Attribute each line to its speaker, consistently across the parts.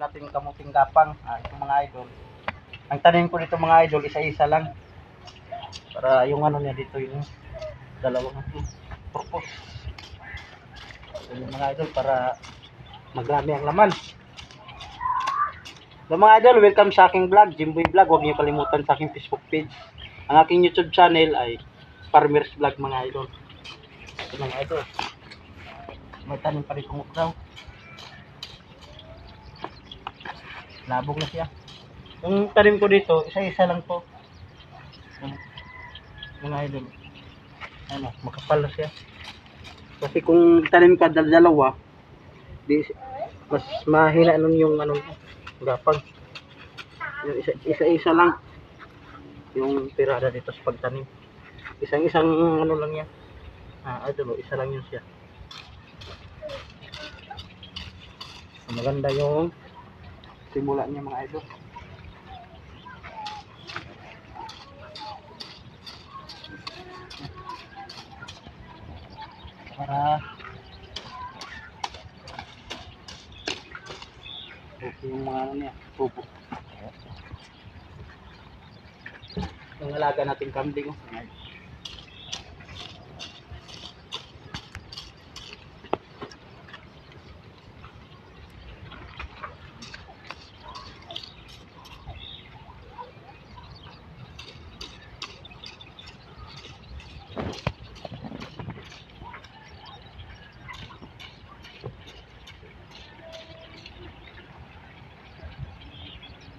Speaker 1: natin kamuting gapang. Ito mga idol. Ang tanim ko dito mga idol, isa-isa lang. Para yung ano niya dito, yung dalawang purpose. So, yung mga idol, para magrami ang laman. So mga idol, welcome sa aking vlog, Jimboy Vlog. Huwag niyo kalimutan sa aking Facebook page. Ang aking YouTube channel ay Farmers Vlog mga idol. Ito mga idol. May tanim pa rin kong ukraw. Labog na siya. Yung tanim ko dito, isa-isa lang to. Mga idol. Ano, makapal na siya. Kasi kung tanim ka dalawa, mas mahina nun yung ano, gapang. Yung isa-isa lang yung tirada dito sa pagtanim. Isang-isang ano lang yan. Idol, isa lang yun siya. Maganda yung simula niya mga idol. Para okay yung mga ano niya, pupo. Yung alaga natin kambing.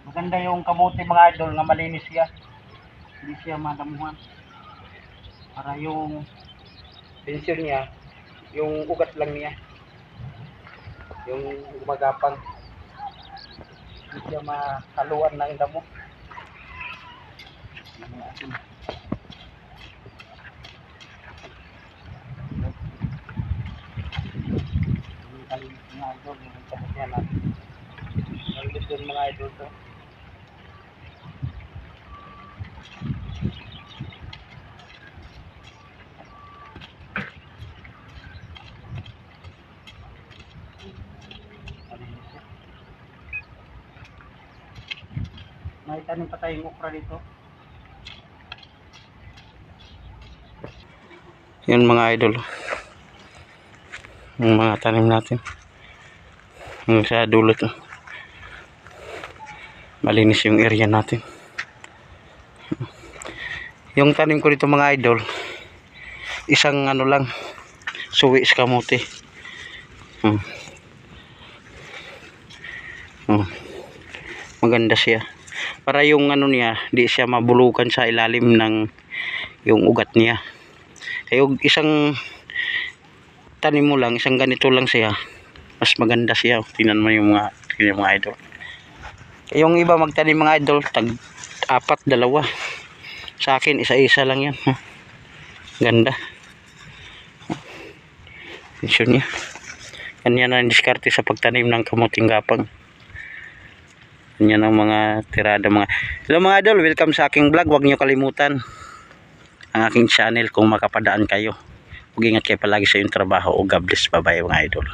Speaker 1: Maganda yung kamuti mga idol, nga malinis siya. Hindi siya madamuhan. Para yung pensyon niya, yung ugat lang niya. Yung gumagapang. Hindi siya mahaluan ng damo. Mga idol, yung kamutya natin. Nandito yung mga idol to. May tanim pa tayong okra dito. Yun mga idol. Yung mga tanim natin. Yung sa dulot. Malinis yung area natin. Yung tanim ko dito mga idol, isang ano lang, suwi sa kamote. Maganda siya. Para yung ano niya, di siya mabulukan sa ilalim ng yung ugat niya. Kaya isang tanim mo lang, isang ganito lang siya, mas maganda siya. Tingnan mo yung mga idol. Yung iba magtanim mga idol, apat, dalawa. Sa akin, isa-isa lang yan. Ganda. Pensyon niya. Ganyan ang diskarte sa pagtanim ng kamuting gapang. Yan ang mga tirada mga. Hello mga idol, welcome sa aking vlog. Huwag niyo kalimutan ang aking channel kung makapadaan kayo. Huwag ingat kayo palagi sa iyong trabaho. O God bless, bye bye mga idol.